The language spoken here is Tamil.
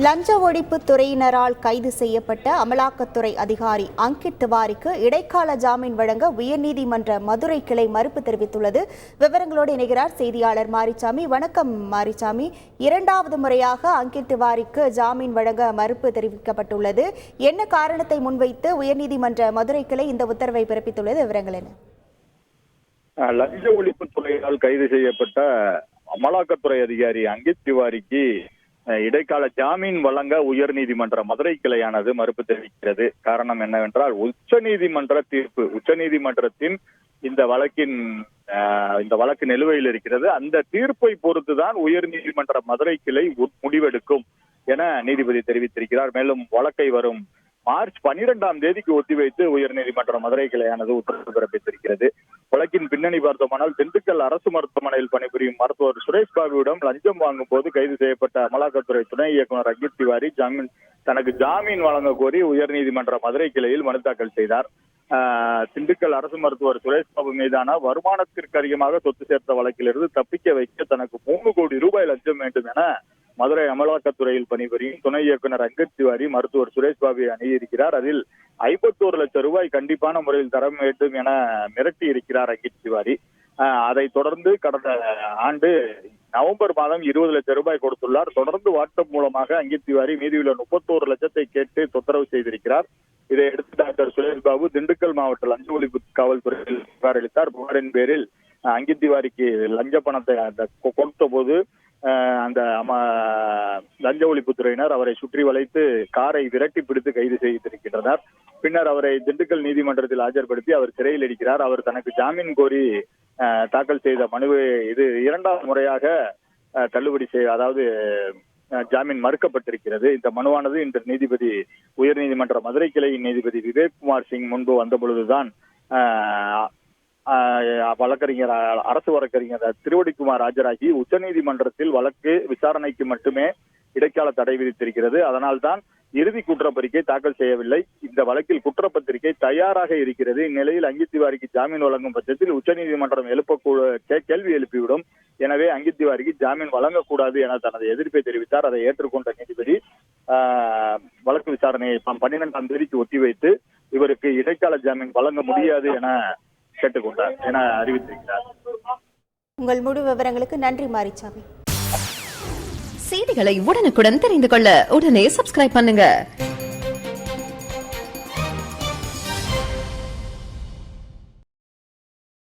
லஞ்ச ஒழிப்பு துறையினரால் கைது செய்யப்பட்ட அமலாக்கத்துறை அதிகாரி அங்கித் திவாரிக்கு இடைக்கால ஜாமீன் வழங்க உயர்நீதிமன்ற மதுரை கிளை மறுப்பு தெரிவித்துள்ளது. விவரங்களோடு இணைகிறார் செய்தியாளர் மாரிசாமி. வணக்கம் மாரிசாமி. இரண்டாவது முறையாக அங்கித் திவாரிக்கு ஜாமீன் வழங்க மறுப்பு தெரிவிக்கப்பட்டுள்ளது. என்ன காரணத்தை முன்வைத்து உயர்நீதிமன்ற மதுரை கிளை இந்த உத்தரவை பிறப்பித்துள்ளது? விவரங்கள் என்ன? லஞ்ச ஒழிப்பு துறையினால் கைது செய்யப்பட்ட அமலாக்கத்துறை அதிகாரி அங்கித் திவாரிக்கு இடைக்கால ஜாமீன் வழங்க உயர்நீதிமன்ற மதுரை கிளையானது மறுப்பு தெரிவிக்கிறது. காரணம் என்னவென்றால் உச்சநீதிமன்ற தீர்ப்பு, உச்சநீதிமன்றத்தின் இந்த வழக்கு நிலுவையில் இருக்கிறது. அந்த தீர்ப்பை பொறுத்துதான் உயர்நீதிமன்ற மதுரை கிளை முடிவெடுக்கும் என நீதிபதி தெரிவித்திருக்கிறார். மேலும் வழக்கை வரும் மார்ச் 12ஆம் தேதிக்கு ஒத்திவைத்து உயர்நீதிமன்ற மதுரை கிளையானது உத்தரவு பிறப்பித்திருக்கிறது. வழக்கின் பின்னணி பார்த்தோமானால், திண்டுக்கல் அரசு மருத்துவமனையில் பணிபுரியும் மருத்துவர் சுரேஷ் பாபுவிடம் லஞ்சம் வாங்கும் போது கைது செய்யப்பட்ட அமலாக்கத்துறை துணை இயக்குநர் அங்கித் திவாரி தனக்கு ஜாமீன் வழங்க கோரி உயர்நீதிமன்ற மதுரை கிளையில் மனு தாக்கல் செய்தார். திண்டுக்கல் அரசு மருத்துவர் சுரேஷ் பாபு மீதான வருமானத்திற்கு அதிகமாக சொத்து சேர்த்த வழக்கிலிருந்து தப்பிக்க வைக்க தனக்கு 3 கோடி ரூபாய் லஞ்சம் வேண்டும் என மதுரை அமலாக்கத்துறையில் பணிபுரியும் துணை இயக்குநர் அங்கித் திவாரி மருத்துவர் சுரேஷ் பாபுவை அணுகியிருக்கிறார். அதில் 51 லட்சம் ரூபாய் கண்டிப்பான முறையில் தர வேண்டும் என மிரட்டி இருக்கிறார் அங்கித் திவாரி. அதைத் தொடர்ந்து கடந்த ஆண்டு நவம்பர் மாதம் 20 லட்சம் ரூபாய் கொடுத்துள்ளார். தொடர்ந்து வாட்ஸ்அப் மூலமாக அங்கித் திவாரி மீதியுள்ள 31 லட்சத்தை கேட்டு தொந்தரவு செய்திருக்கிறார். இதையடுத்து டாக்டர் சுரேஷ் பாபு திண்டுக்கல் மாவட்ட லஞ்ச ஒழிப்பு காவல்துறையில் புகார் அளித்தார். புகாரின் பேரில் அங்கித் திவாரிக்கு லஞ்ச பணத்தை கொடுத்த போது அந்த லஞ்ச ஒழிப்புத்துறையினர் அவரை சுற்றி வளைத்து காரை விரட்டி பிடித்து கைது செய்திருக்கின்றனர். பின்னர் அவரை திண்டுக்கல் நீதிமன்றத்தில் ஆஜர்படுத்தி அவர் சிறையில் இருக்கிறார். அவர் தனக்கு ஜாமீன் கோரி தாக்கல் செய்த மனுவை இது 2வது முறையாக தள்ளுபடி அதாவது ஜாமீன் மறுக்கப்பட்டிருக்கிறது. இந்த மனுவானது இன்று உயர்நீதிமன்ற மதுரை கிளையின் நீதிபதி விவேக்குமார் சிங் முன்பு வந்த பொழுதுதான் அரசு வழக்கறிஞர் திருவடிக்குமார் ஆஜராகி உச்சநீதிமன்றத்தில் வழக்கு விசாரணைக்கு மட்டுமே இடைக்கால தடை விதித்திருக்கிறது. அதனால்தான் இறுதி குற்றப்பத்திரிகை தாக்கல் செய்யவில்லை. இந்த வழக்கில் குற்றப்பத்திரிகை தயாராக இருக்கிறது. இந்நிலையில் அங்கித் திவாரிக்கு ஜாமீன் வழங்கும் பட்சத்தில் உச்சநீதிமன்றம் கேள்வி எழுப்பிவிடும். எனவே அங்கித் திவாரிக்கு ஜாமீன் வழங்கக்கூடாது என தனது எதிர்ப்பை தெரிவித்தார். அதை ஏற்றுக்கொண்ட நீதிபதி வழக்கு விசாரணையை 12ஆம் தேதிக்கு ஒத்திவைத்து இவருக்கு இடைக்கால ஜாமீன் வழங்க முடியாது என கேட்டுக்கொண்டார் என அறிவித்திருக்கிறார். உங்கள் முழு விவரங்களுக்கு நன்றி மாரிசாமி. செய்திகளை உடனுக்குடன் தெரிந்து கொள்ள உடனே சப்ஸ்கிரைப் பண்ணுங்க.